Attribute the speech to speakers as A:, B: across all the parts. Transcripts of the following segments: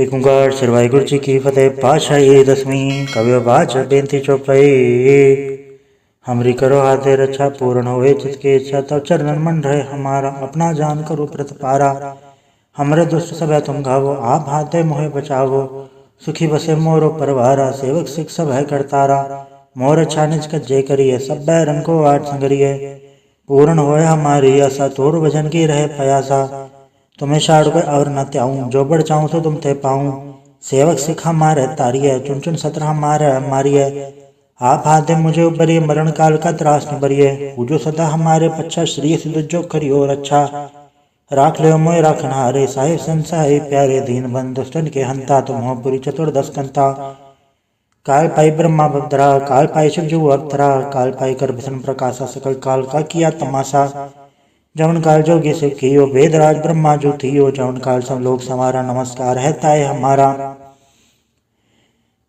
A: एक ओंकार श्री वाहिगुरु जी की फतेह। पातशाही दसवीं कवि बाच बेनती चौपाई। हमरी करो हाथे रक्षा पूर्ण होए जिसके इच्छा तब चरणन मन रहे हमारा। अपना जान करो प्रतिपारा हमरे दुष्ट सब है तुम घावो। आप हाथे मोहे बचावो सुखी बसे मोरो परवारा। सेवक सिख सब है करतारा मोर अच्छा निज कज्जे करिए। सब बैरन को आठ संगरिए पूर्ण होए हमारी आशा। तोर भजन की रहे प्रयासा तुम्हें छाड़ कोई और न त्याऊं। जो बढ़ चाहूं तो तुम ते पाऊं। सेवक सिख हमारे तारिय चुन चुन सत्र हमारे मारिय। आप हाथे मुझे उबरिए मरण काल का त्रास न बरिए। पूजो सदा हमारे पच्छा श्री सिद्ध जो करियो रक्षा। राख ले मोय राखन हारे साहिब संसाही प्यारे दीन बंद दुष्टन के हंता। तुम हो पुरी चतुर्दश कंता। काल पाई ब्रह्मा भद्रा काल पाई शिव जो अक्तरा। काल पाई कर भीषण प्रकाशा सकल काल का किया तमाशा। जवन काल जोगी शिव कियो वेदराज ब्रह्मा जो थियो। जवन काल सब लोग समारा नमस्कार है ताय हमारा।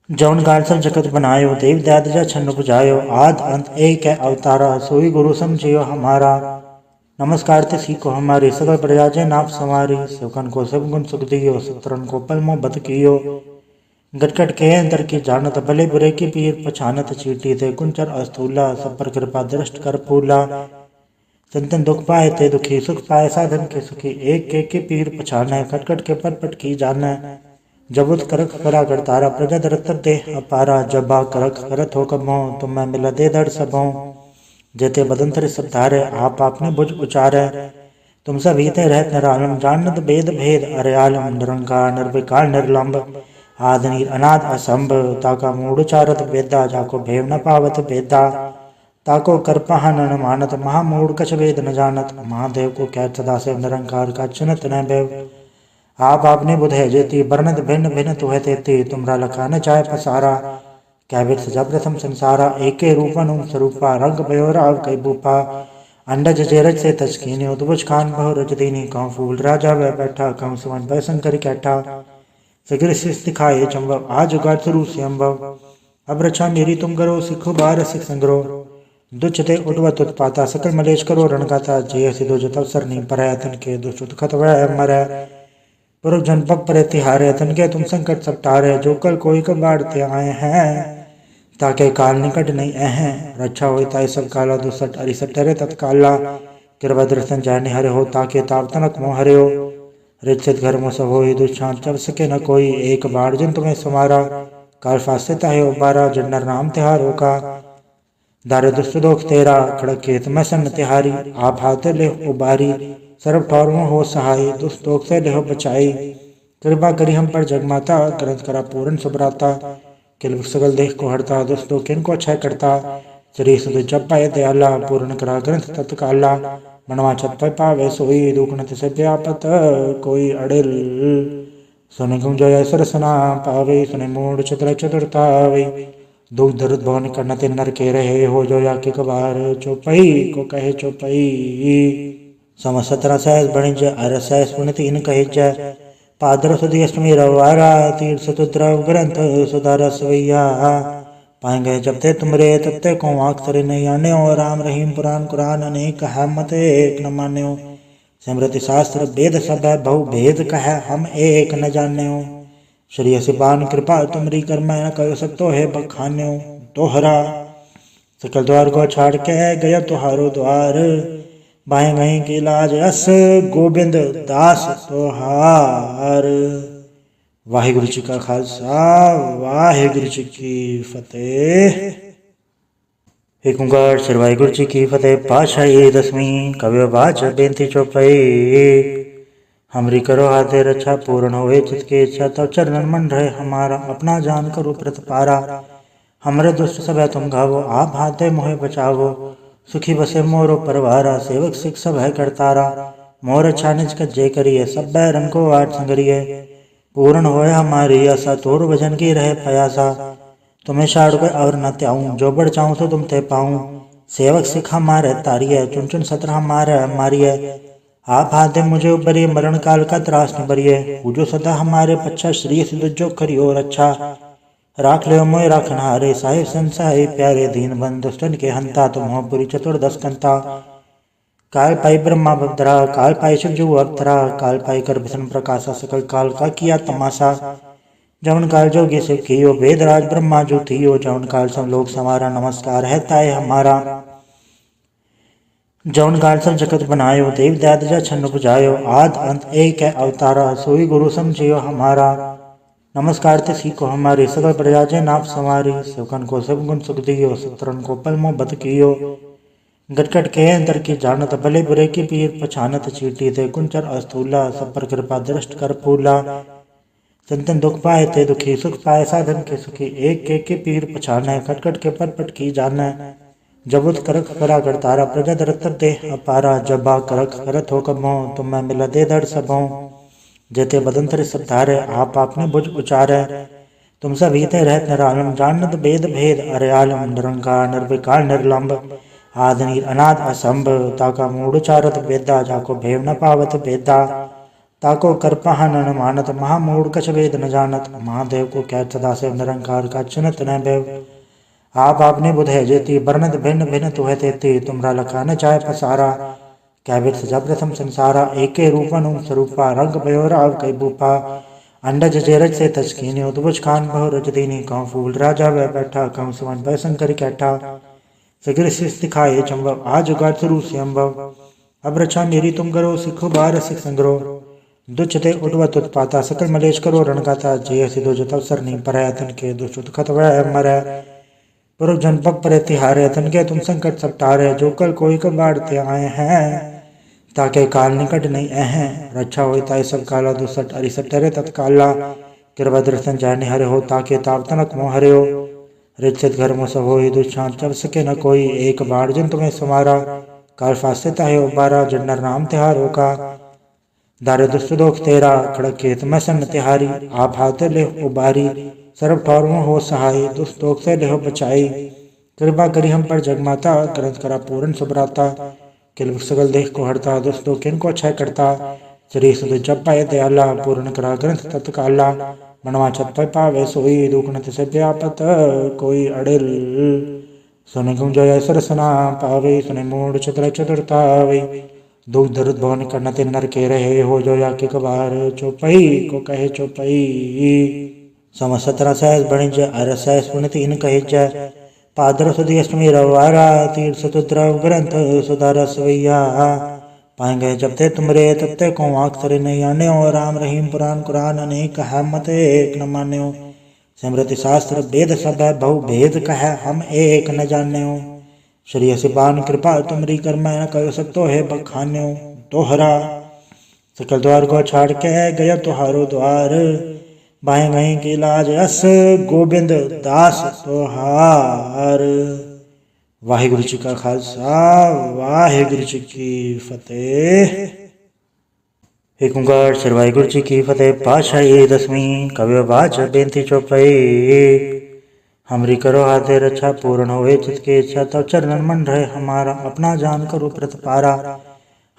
A: जवन काल सब जगत बनायो देव दयाद जा छन्न बुझायो। आद अंत एक है अवतारा सोई गुरु समझियो हमारा। नमस्कार ते सीखो हमारी सकल प्रजा जय नाप संवारी। सेवकन को सब गुण सुख दियो शत्रन को पल मोह बद कियो। गटगट के अंतर की जानत भले बुरे की पीर पछानत। चीटी थे कुंचर अस्थूला सब पर कृपा दृष्ट कर फूला। संतन दुख पाए ते दुखी सुख पाए साधन के सुखी। एक के पीर पछाने खटखट के पट की जाने। जबुत करख करा करतारा प्रजा दरत दे अपारा। जबा करख करत हो कमो तुम मैं मिला दे दर सबों। जेते बदंतर सब धारे आप आपने बुझ उचारे। तुम सब हिते रहत निरालम जानत भेद भेद अरयालम। निरंकार निर्विकार निर्लंब आदनीर अनाद असंभ। ताका मूढ़ चारत वेदा जाको भेव न पावत वेदा। ताको करपहा न मानत महामूढ़ कछ वेद न जानत। महादेव को क्या सदा से निरंकार का चुनत न भैव। आप आपने बुध है जेती वर्णत भिन्न भिन्न तुह तेती। तुमरा लखा न चाहे पसारा क्या विद सजा प्रथम संसारा। एके रूपन स्वरूपा रंग भयो राव कई भूपा। अंडज जेरज से तस्कीनी उद्भुज खान बहु रज दीनी। कहूँ फूल राजा वह बैठा कहूँ सुमन भय शंकर कैठा। सगिर शिष दिखाए चंबव आज उगार शुरू से अम्बव। अब रक्षा मेरी तुम करो सिखो बार सिख संग्रो। दुचते उठवत उत्पाता सकल मलेश करो रणगाता। जय सिद्धो जत अवसर नहीं पर तन के दुष्ट खत मर। पुरुष जन पग पर तिहारे तन के तुम संकट सब टारे। जो कल कोई कबाड़ते आए हैं ताके काल निकट नहीं हैं। रक्षा हो ताई सब काला दुसठ अरिसठ टरे तत्काला। कृपा दर्शन जाने हरे हो ताके ताप तनक मोह हरे हो। रिचित घर में सब हो दुष्टांत चल सके न कोई। एक बार जिन तुम्हें समारा काल फासे ताहे उबारा। जन्नर नाम तिहारो का दारे दुष्ट दोख तेरा। खड़क खेत में सन तिहारी आप हाथे ले उबारी। सर्व ठौरों हो सहाय दुष्ट दोख से ले बचाई। कृपा करी हम पर जगमाता ग्रंथ करा पूर्ण सुभराता। किल सगल देख को हरता दुष्ट दोख किनको क्षय करता। श्री सुध जप पाए दयाला पूर्ण करा ग्रंथ तत्काला। मनवा छत पर पावे सोई दुखनत से व्यापत कोई अड़िल। सुने गुम जय सरसना पावे सुने मूढ़ चतुर चतुरतावे। दुख दर्द भवन करनते नर के रहे हो। जो या के कबार चौपई को कहे चौपई। सम 17 सहस बणिज अर सहस पुण्य 3 कहिज। पादर सुधी अष्टमी रवारा तीर्थ चतुद्रव ग्रंथ सुधार सवैया। पाएंगे जब ते तुमरे तब ते को अक्षर नहीं आने। और राम रहीम पुराण कुरान अनेक है मत एक न मान्यो। स्मृति शास्त्र वेद सब है बहु भेद कह हम एक न जान्यो। श्री सिबान कृपा तुमरी कर मैं न कर सकतो है बखान्यो। तोहरा सकल द्वार को छाड़ के गया तुहारो द्वार। बाएं गई की लाज अस गोविंद दास तोहार। वाहिगुरु जी का खालसा वाहिगुरु जी की फतेह। एक ओंकार श्री वाहिगुरु जी की फतेह। पातशाही दसवीं कवि बाच बेनती चौपाई। हमरी करो हाथे रक्षा पूर्ण होए जिसके इच्छा तब चरणन मन रहे हमारा। अपना जान करो प्रतिपारा हमरे दुष्ट सब है तुम घावो। आप हाथे मोहे बचावो सुखी बसे मोरो परवारा। सेवक सिख सब है करतारा मोर अच्छा निज कज्जे करिए। सब बैरन को आठ संगरिए पूर्ण होए हमारी आशा। तोर भजन की रहे प्रयासा तुम्हें छाड़ कोई और न त्याऊं। जो बढ़ चाहूं तो तुम ते पाऊं। सेवक सिख हमारे तारिय चुन चुन सत्र हमारे मारिय। आप हाथे मुझे उबरिए मरण काल का त्रास न बरिए। पूजो सदा हमारे पच्छा श्री सिद्ध जो करियो रक्षा। राख ले मोय राखन हारे साहिब संसाही प्यारे दीन बंद दुष्टन के हंता। तुम हो पुरी चतुर्दश कंता। काल पाई ब्रह्मा भद्रा, काल पाई शिव जू अवतरा, काल पाई कर भीषण प्रकाशा, सकल काल का किया तमाशा। जवन काल जोगी शिव कियो, वेद राज ब्रह्मा जो थियो, जवन काल सब लोग समारा, नमस्कार है ताय हमारा। जवन काल सब जगत बनायो, देव दैत जा छन्न बुझायो, आद अंत एक है अवतारा, सोई गुरु समझियो हमारा। नमस्कार ते सीखो हमारे, सकल प्रजा जय नाप संवारी, सेवकन को सब गुण सुख दियो, सत्रन को पल मोह बत कियो। गटगट के अंतर की जानत, भले बुरे की पीर पछानत, चीटी थे कुंचर अस्थूला, सब पर कृपा दृष्ट कर फूला। संतन दुख पाए ते दुखी, सुख पाए साधन के सुखी, एक के पीर पछाने, खटखट के पट की जाने। जबुत करख करा करतारा, प्रजा दरत दे अपारा, जबा करख करत हो कबो, तुम मैं मिला दे दर सबों। जेते बदंतर सब धारे, आप आपने बुझ उचारे, तुम सब हीते रहत निरालम, जानत भेद भेद अरे आलम। निरंकार निर्विकार निर्लंब, आदि नीर अनाद असंभ, ताका मूढ़ चारत वेदा, जाको भेव न पावत वेदा। ताको करपहा न मानत, महामूढ़ कछ वेद न जानत, महादेव को कैत सदा से निरंकार का चिन्हत न भेव। आप आपने बुध है जेती, वर्णत भिन्न भिन्न तुह तेती, तुमरा लखा न चाहे पसारा। कैबित सजा प्रथम संसारा, एके रूपन स्वरूपा, रंग भयो राव कई भूपा। अंडज जेरज से तस्कीनी, उद्भुज खान बहु रज दीनी, कहूँ फूल राजा वह बैठा, कहूँ सुमन भय शंकर कैठा। सगिर शिष दिखाए चंबव, आज उगाड़ शुरू से अम्बव। अब रक्षा मेरी तुम करो, सिखो बार सिख संग्रो। दुचते उठवत उत्पाता, सकल मलेश करो रणगाता, जय सिद्धो जो तव सर नहीं पर, तन के दुष्ट खत वह मर। पुरुष जनपक पर तिहारे, तन के तुम संकट सब टारे, जो कल कोई कब बाढ़ते आए हैं, ताके काल निकट नहीं हैं। रक्षा होता है सब काला, दुसठ अरिसठ टरे तत्काला। कृपा दर्शन जाने हरे हो, ताके ताप तनक मोह हरे हो। रिचित घर में सब हो, दुष्चांत चब सके न कोई, एक बाढ़ जन तुम्हें समारा। काल फासे ताहे उबारा, जन्नर नाम तिहारो का। दारे दुष्ट दोख तेरा, खड़क खेत में सन तिहारी। आप हाथे ले उबारी, सर्व ठौर में हो सहाय, दुष्ट दोख से लेहो बचाई। कृपा करी हम पर जगमाता, ग्रंथ करा पूर्ण सुभराता। किल सगल देख को हरता, दुष्ट दोख इनको क्षय करता। श्री सुध जप पाए दयाला, पूर्ण करा ग्रंथ तत्काला। मनवा छत पर पावे सोई, दुख न तिसे व्यापत कोई अड़िल। सुने गुम जय सरसना पावे, सुने मूढ़ चतुर चतुरतावे। दुख दर्द भवन करना ते नर के रहे, हो जो या के कबार, चौपई को कहे चौपई। सम 17 सहस बणिज, अर सहस पुनित इन कहिज। पादर सुधी अष्टमी रवारा, तीर सतुद्रव ग्रंथ सुधार सवैया। पाएंगे जब ते तुमरे, तब ते को अक्षर नहीं आने हो। राम रहीम पुराण कुरान अनेक है, मत एक न मान्य हो। स्मृति शास्त्र वेद सब है, बहु भेद कह हम एक न जाने हो। श्री सिपान कृपा तुमरी कर, मैं न कर सकतो है बखान्यो। तोहरा सकल द्वार को छाड़ के गया तुहारो द्वार, बाहें गई की लाज अस गोबिंद दास तोहार। वाहिगुरु जी का खालसा, वाहिगुरु जी की फतेह। एक ओंकार श्री वाहिगुरु जी की फतेह। पातशाही दसवीं कवि बाच बेनती चौपाई। हमरी करो हाथे रक्षा, पूर्ण होए चितके इच्छा, तब चरणन मन रहे हमारा। अपना जान करो प्रतिपारा,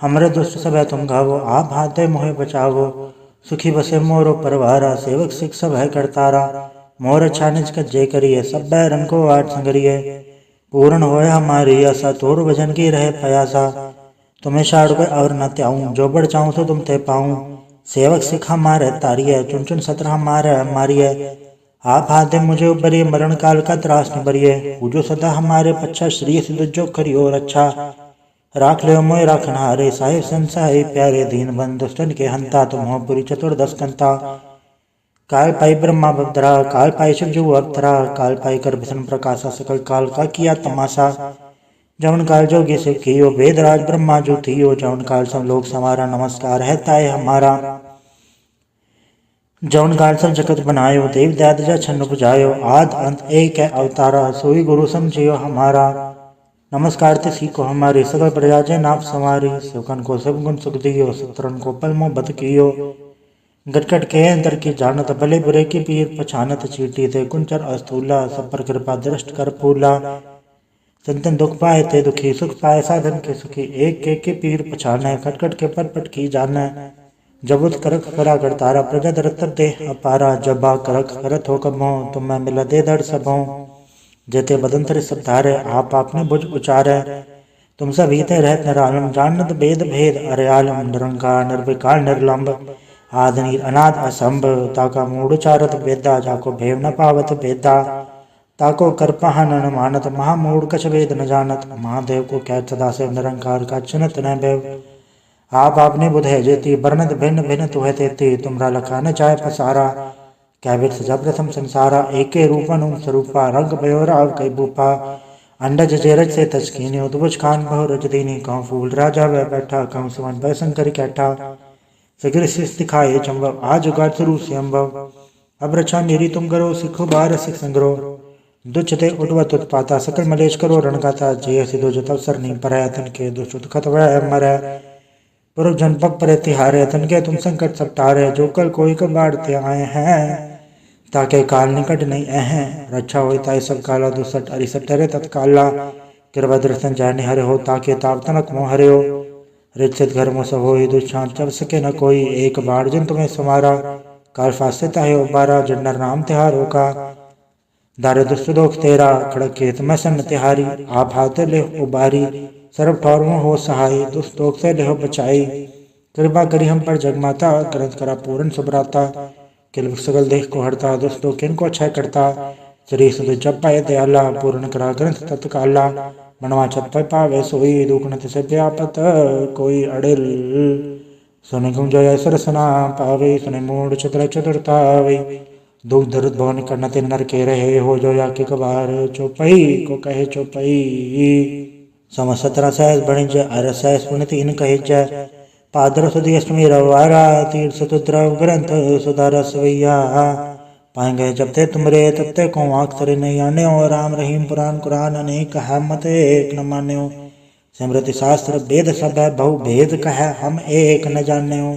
A: हमरे दुष्ट सब है तुम घावो, आप हाथे मोहे बचावो। सुखी बसे मोरो परवारा, सेवक सिख सब है करतारा। मोर अच्छा निज कज्जे करिए, सब बैरन को आठ संगरिए। पूर्ण होए हमारी आशा, तोर भजन की रहे प्रयासा। तुम्हें छाड़ कर और न त्याऊं, जो बढ़ चाहूं तो तुम ते पाऊं। सेवक सिख हमारे तारिये, चुन चुन सत्र हमारे मारिये। आप हाथे मुझे उबरिए, मरण काल का त्रास न बरिए। पूजो सदा हमारे पच्छा, श्री सिद्ध जो करियो रक्षा। राख ले मोय राखन हारे, साहिब संसाई प्यारे। दीन बंद दुष्टन के हंता, तुम हो पुरी चतुर्दश कंता। काल पाई ब्रह्मा भद्रा, काल पाई शिव जू अवतरा, काल पाई कर भीषण प्रकाशा, सकल काल का किया तमाशा। जवन काल जोगी शिव कियो, वेद राज ब्रह्मा जो थियो, जवन काल सब लोग समारा, नमस्कार है ताय हमारा। जवन काल सब जगत बनायो, देव दैत जा छन्न बुझायो, आद अंत एक है अवतारा, सोई गुरु समझियो हमारा। नमस्कार ते सीखो हमारे, सकल प्रजा जय नाप संवारी। सेवकन को सब गुण सुख दियो, सत्रन को पल मोह बत कियो। गटगट के अंतर की जानत, भले बुरे की पीर पछानत, चीटी थे कुंचर अस्थूला, सब पर कृपा दृष्ट कर फूला। संतन दुख पाए ते दुखी, सुख पाए साधन के सुखी, एक के पीर पछाने, खटखट के पट की जाने। जबुत करख करा करतारा, प्रजा दरत दे अपारा। जबा करख करत हो कबो, तुम मैं मिला दे दर सबों। जेते बदंतर सब धारे, आप आपने बुझ उचारे, तुम सब हीते रहत निरालम जानत वेद भेद अरयालम निरंकार निर्विकार निर्लंब आदि अनाद असंभ ताका मूढ़चारत वेदा जाको भेव न पावत वेदा ताको करपहन न मानत महामूढ़ कछ वेद न जानत महादेव को कहत सदा से निरंकार का चिन्हत न भेव आप आपने बुधे जेती वर्णत भिन्न भिन्न तुह तेती तुमरा लखा न चाय पसारा कैवित जब प्रथम संसारा एके रूपन स्वरूपा रंग भयो राव कई बूपा अंडज जेरज से तस्कीनी उद्भुज खान बहु रज दीनी कहूँ फूल राजा वह बैठा कहूँ सुमन भय शंकर कैठा सगिर शिष दिखाए चंबव आज उगाड़ शुरू से अम्बव अब रक्षा मेरी तुम करो सिखो बार सिख संग्रो दुचते उठवत उत्पाता सकल मलेश करो रणगाता जय सिद्धो जत अवसर नहीं पर तन के दुष्ट खत वह मर पुरुष जन पग पर तिहारे तन के तुम संकट सब टारे जो कल कोई को बाढ़ते आए हैं ताके काल निकट नहीं हैं रक्षा होता सब काला दुसठ अरिसठ टरे तत्काला कृपा जाने हरे हो ताके ताप तनक मोह हरे हो रिचित घर मुँह हो दुष्चांत चब सके न कोई एक बाढ़ जिन तुम्हें समारा काल फासे ताहे उबारा जन्नर नाम तिहारों का दारे दुष्ट दोख तेरा खड़क खेत में सन तिहारी आप हाथे ले उबारी सर्व ठौर हो सहाय दुष्ट दोख से लेहो बचाई कृपा करी हम पर जगमाता ग्रंथ करा पूर्ण सुभराता किल सगल देख को हरता दुष्ट दोख किन को क्षय करता श्री सुध जब पाए दयाला पूर्ण करा ग्रंथ तत्काला मनवा छत पर पावे सोई दुखनत से व्यापत कोई अड़िल सुने गुम जय सरसना पावे सुने मूड चतुर चतुरतावे दुख दर्द भवन करनते नर के रहे हो जो या के कबार चौपई को कहे चौपई सम 17 सहस बणिज अर सहस पुण्य इन कहे जय पादर सुधी अष्टमी रवारा तीर्थ चतुद्रव ग्रंथ सुधार सवैया पाएंगे जब ते तुमरे तब ते को अक्षर नहीं आने और राम रहीम पुराण कुरान अनेक है मत एक न मान्यो स्मृति शास्त्र वेद सब है बहु भेद कह हम एक न जान्यो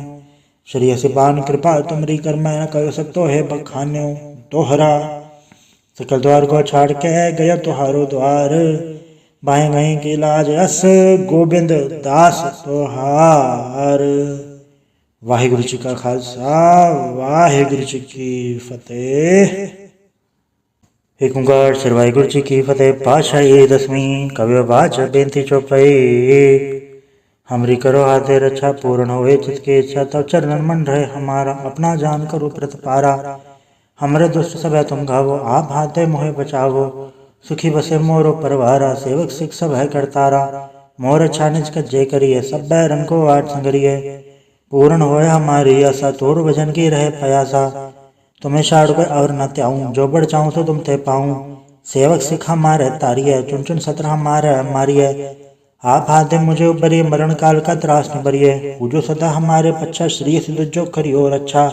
A: श्री सिपान कृपा तुमरी कर मैं न कह सकतो है बखान्यो तोहरा सकल द्वार को छाड़ के गया तुहारो द्वार बाएं गए की लाज अस गोविंद दास तोहार। वाहिगुरु जी का खालसा वाहिगुरु जी की फतेह। एक ओंकार श्री वाहिगुरु जी की फतेह। पातशाही दसवीं कवि बाच बेनती चौपाई। हमरी करो हाथे रक्षा पूर्ण होए जिसके इच्छा तब चरणन मन रहे हमारा अपना जान करो प्रतिपारा। हमरे दुष्ट सब है तुम घावो आप हाथे मोहे बचावो सुखी बसे मोरो परवारा सेवक सिख सब है करतारा। मोर अच्छा निज का जय करिए सब बैरन को आठ संगरिए पूर्ण होए हमारी आशा तोर भजन की रहे प्रयासा। तुम्हें छाड़ कर और न त्याऊं जो बढ़ चाहूं तो तुम ते पाऊं सेवक सिख हमारे तारिये चुन चुन सत्र हमारे मारिये आप हाथे मुझे उबरिए मरण काल का त्रास न बरिए पूजो सदा हमारे पच्छा श्री सिद्ध जो करियो रक्षा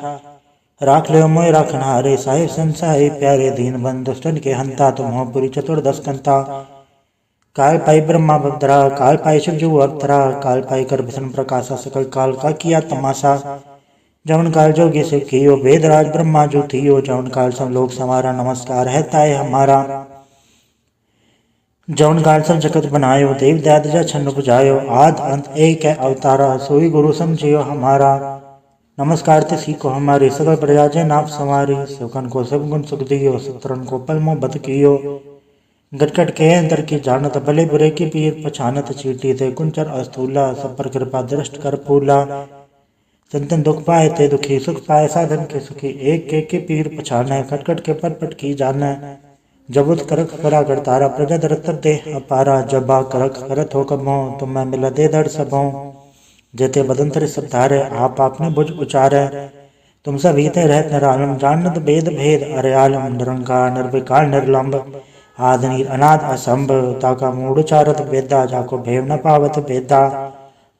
A: राख ले मोय राखन हारे साहिब संसाई प्यारे दीन बंद दुष्टन के हंता तुम पुरी चतुर्दश कंता। काल पाई ब्रह्मा भद्रा काल पाई शिव जू अवतरा काल पाई कर भीषण प्रकाशा सकल काल का किया तमाशा। जवन काल जोगी शिव कियो वेद राज ब्रह्मा जो थियो जवन काल सब लोग समारा नमस्कार है ताय हमारा। जवन काल सब जगत बनायो देव दयाद जा छन्न बुझायो आद अंत एक है अवतारा सोई गुरु समझियो हमारा। नमस्कार ते सीखो हमारे सकल प्रजा जय नाप संवारी सेवकन को सब गुण सुख दियो सत्रन को पल मोह बत कियो। गटकट के अंदर की जानत भले बुरे की पीर पछानत चीटी थे कुंचर अस्थूला सब पर कृपा दृष्ट कर फूला। संतन दुख पाए ते दुखी सुख पाए साधन के सुखी एक के पीर पछाने खटखट के पट की जाने। जबुत करक करा कर तारा प्रजा दरत दे अपारा जबा करक करत हो कबो तुम मैं मिला दे दर सबों जेते बदंतर सब धारे आप आपने बुझ उचारे। तुम सब हीते रहत निरालम जानत वेद भेद अरयालम निरंकार निर्विकार निर्लंब आदि अनाद असंभ ताका मूढ़चारत वेदा जाको भेव न पावत वेदा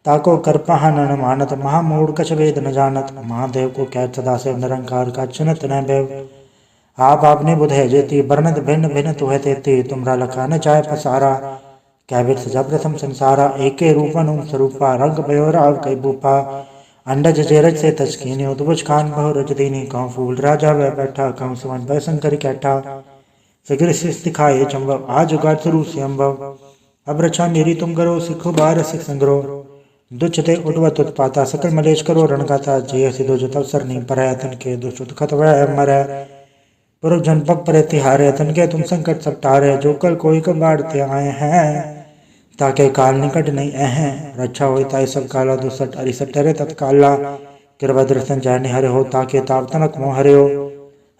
A: ताको करपहन न मानत महामूढ़ कछ वेद न जानत महादेव को कहत सदा से निरंकार का चिन्हत न भेव आप आपने बुधे जेती वर्णत भिन्न भिन्न तुह तेती तुमरा लखा न चाय पसारा। कैवित जब प्रथम संसारा एके रूपन स्वरूपा रंग भयो राव कई बूपा अंडज जेरज से तस्कीनी उद्भुज खान बहु रज दीनी कहूँ फूल राजा वह बैठा कहूँ सुमन भय शंकर कैठा सगिर शिष दिखाए चंबव आज उगाड़ शुरू से अम्बव अब रक्षा मेरी तुम करो सिखो बार सिख संग्रो दुचते उठवत उत्पाता सकल मलेश करो रणगाता जय सिद्धो जत अवसर नहीं पर तन के दुष्ट खत वह मर पुरुष जनपद पर तिहारे तन के तुम संकट सब टारे जो कल कोई को बाढ़ते आए हैं ताके काल निकट नहीं अह रक्षा होई ताई सब काला दुसट अरिसट रे तत्काला कृपा दर्शन जाने हरे हो ताके ताप तनक मोह हरे हो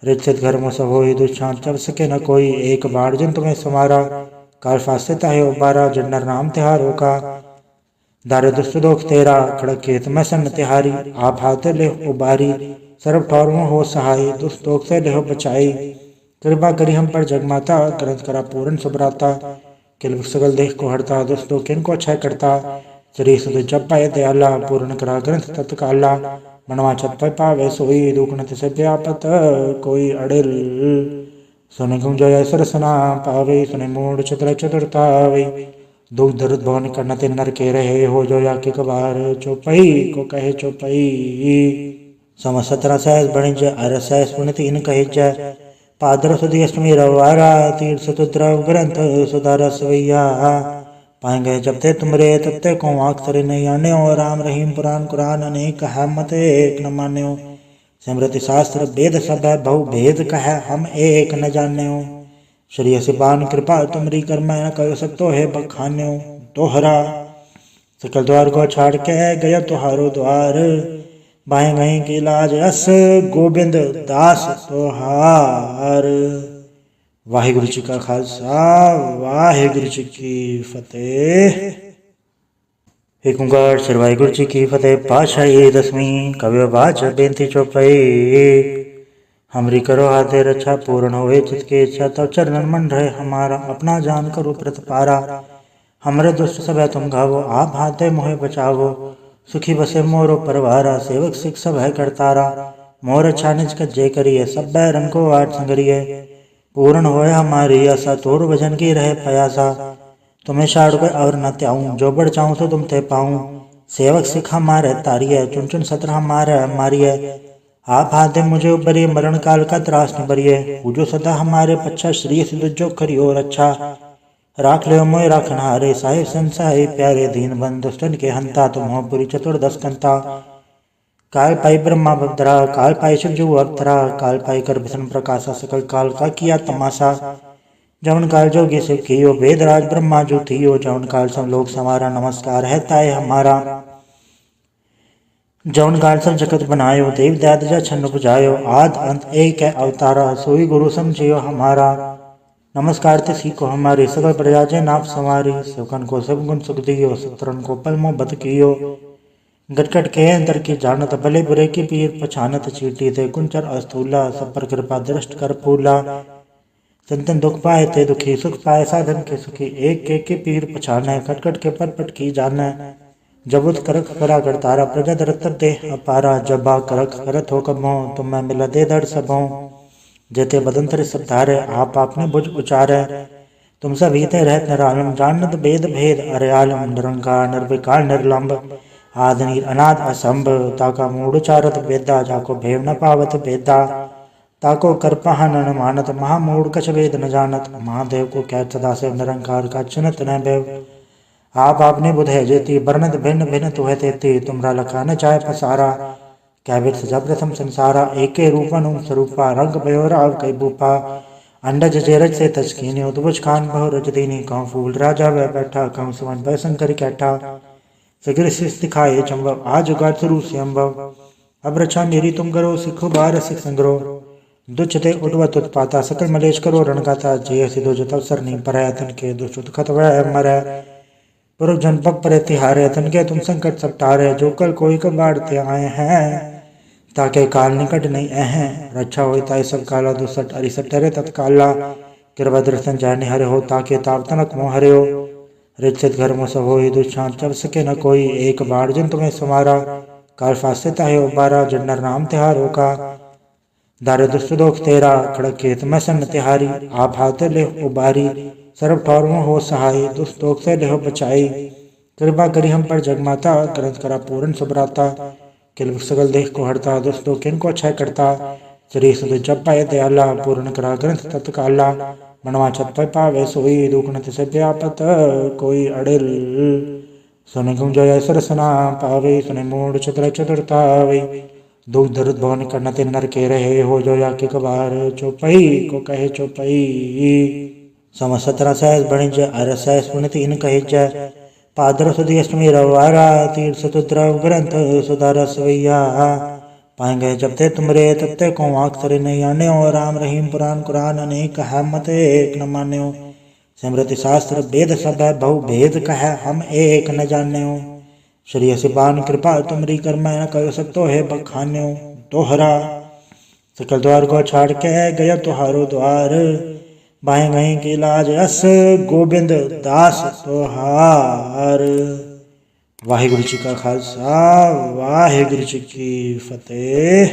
A: रिचित घर में सब हो दुष्चांत चब सके न कोई एक बार जिन तुम्हें समारा काल फासे ताहे उबारा जन्नर नाम तिहारो का दारे दुष्ट दोख तेरा खड़क खेत में सन तिहारी आप हाथे ले उबारी सर्व ठौरों हो सहाय दुष्ट दोख से लेहो बचाई कृपा करी हम पर जगमाता ग्रंथ करा पूर्ण सुभराता किल सगल देख को हरता दुष्ट दोख किनको अच्छा करता श्री सुध जप पाए दयाला पूर्ण करा ग्रंथ तत्काला मनवा छत पावे सोई दुखनत से व्यापत कोई अड़िल सुन गुम जय सरसना पावे सुने मूड चतुर चतुरतावे दुख दर्द भवन करनते नर के रहे हो जो या के कबार चौपई को कहे चौपई सम 17 सहस बणिज अर सहस पुण्य इन कहे जय पादर सुधी अष्टमी रवारा तीर्थ सुद्रव ग्रंथ सुधार सवैया पाएंगे जब ते तुमरे तब ते को अक्षर नहीं आने हो राम रहीम पुराण कुरान अनेक है मत एक न माने हो स्मृति शास्त्र वेद सब है बहु भेद कह हम एक न जाने हो श्री सिबान कृपा तुमरी कर मैं न कर सकतो है बखाने हो दोहरा सकल द्वार को छाड़ के गया तुहारो द्वार बाएं गए की लाज अस गोविंद दास तोहार वाहिगुरु जी का खालसा वाहिगुरु जी की फतेह। एक ओंकार श्री वाहिगुरु जी की फतेह। पातशाही दसवीं कवि बाच बेनती चौपाई हमरी करो हाथे रक्षा पूर्ण होए जिसके इच्छा तब चरणन मन रहे हमारा अपना जान करो प्रतपारा हमरे दुष्ट सब है तुम घावो आप हाथे मोहे बचावो सुखी बसे मोरो परवारा सेवक सिख सब है करतारा मोर अच्छा निज कज्जे करिए सब बैरन को आठ संगरिए पूर्ण होए हमारी आशा तोर भजन की रहे प्रयासा तुम्हें छाड़ कर और न त्याऊं जो बढ़ चाहूं तो तुम ते पाऊं सेवक सिखा मारे तारिये चुन चुन सत्रह मारे मारिये आप हाथे मुझे उबरिए मरण काल का त्रास निबरिए पूजो सदा हमारे पच्छा श्री सिद्ध जो करियो रक्षा राख ले मोय राखन हारे साहिब संसाई प्यारे दीन बंद दुष्टन के हंता तुम हो पुरी चतुर्दश कंता काल पाई ब्रह्मा भद्रा काल पाई शिव जो अवतरा काल पाई कर विष्णु प्रकाशा सकल काल का किया तमाशा जवन काल जोगी शिव कियो वेद राज ब्रह्मा जो थियो जवन काल सब लोग समारा नमस्कार है ताय हमारा जवन काल सब जगत बनायो देव दयाद जा छन्न बुझायो आद अंत एक है अवतारा सोई गुरु समझियो हमारा नमस्कार ते सीखो हमारी सकल प्रजा जय नाप संवारी सेवकन को सब गुण सुख दियो सत्रन को पल मोहब्बत कियो गटगट के अंदर की जानत भले बुरे की पीर पछानत चीटी थे कुंचर अस्थूला सब पर कृपा दृष्ट कर फूला संतन दुख पाए थे दुखी सुख पाए साधन के सुखी एक के पीर पछाने खटखट के पट की जाने जबुत करक करा कर तारा प्रजा दरतर दे अपारा जबा करक करत हो कमो तुम मैं मिला दे दर सबों जेते बदंतर सब धारे आप आपने बुझ उचारे तुम सब हिते रहत निरालम जानत भेद भेद अरे आलम निरंकार निर्विकार निर्लंब आदनीर अनाद असंभ ताका मूड चारत वेदा जाको भेव न पावत वेदा ताको करपहन न मानत महामूड कछ वेद न जानत महादेव को क्या सदा से निरंकार का चिन्हत न भेव आप आपने बुधे जेती वर्णत भिन्न भिन्न तुहे तेती तुमरा लखा न चाहे पसारा क्या विद सजा प्रथम संसारा एके रूपन स्वरूपा रंग भयो राव कई बूपा अंडज जेरज से तस्कीनी उद्भुज खान बहु रजदीनी कहूँ फूल राजा वह बैठा कहूँ सुमन भय शंकर कैठा सगर दिखाए चंबव आज उगाड़ शुरू से अम्बव अब रक्षा मेरी तुम करो सिखो बार सिख संग्रो दुचते उठवत उत्पाता सकल मलेश करो रणगाता जय सिद्धो जो तवसर नहीं पर तन के दुष्ट खत मर पुरुष जन पग पर तिहारे तन के तुम संकट सब टारे जो कल कोई कब बाढ़ते आए हैं ताके काल निकट नहीं अह रक्षा हो ताई सब काला दुसट अरिसट रे तत्काला कृपा दर्शन जाने हरे हो ताके ताप तनक मोह हरे हो रिचित घर में सब हो दुष्चांत चब सके न कोई एक बार जिन तुम्हें समारा काल फासे ताहे उबारा जन्नर नाम तिहारो का दारे दुष्ट दोख तेरा खड़क खेत में सन तिहारी आप हाथे ले उबारी सर्व ठौरों हो सहाय दुष्ट दोख से लेहो बचाई कृपा करी हम पर जगमाता ग्रंथ करा पूर्ण सुभराता किल सगल देख को हरता दुष्ट दोख किनको अच्छा करता श्री सुध जप पाए दयाला पूर्ण करा ग्रंथ तत्काला मनवा छत पावे सोई दुखनत से व्यापत कोई अड़िल सुन गुम जय सरसना पावे सुने मूड चतुर चतुरतावे दुख दर्द भवन करनते नर के रहे हो जो या के कबार चौपई को कहे चौपई सम 17 सहस बणिज अर सहस पुण्य इन कहे जय ਭਾਦਰ ਸੁਦੀ ਅਸ਼ਟਮੀ ਰਵਾਰਾ ਤੀਰ ਸਤੁਦਰਵ ਗ੍ਰੰਥ ਸੁਧਾਰ ਸਵਈਆ पाएंगे जब ते तुमरे तब ते को अक्षर नहीं आन्यो राम रहीम पुराण कुरान अनेक है मत एक न मान्यो स्मृति शास्त्र वेद सब है बहु भेद कह हम एक न जान्यो श्री सिबान कृपा तुमरी कर मैं न कर सकतो है बखान्यो तोहरा सकल द्वार को छाड़ के गया तुहारो द्वार बाएं गहीं की लाज अस गोबिंद दास तोहार। वाहिगुरु जी का खालसा वाहिगुरु जी की फतेह।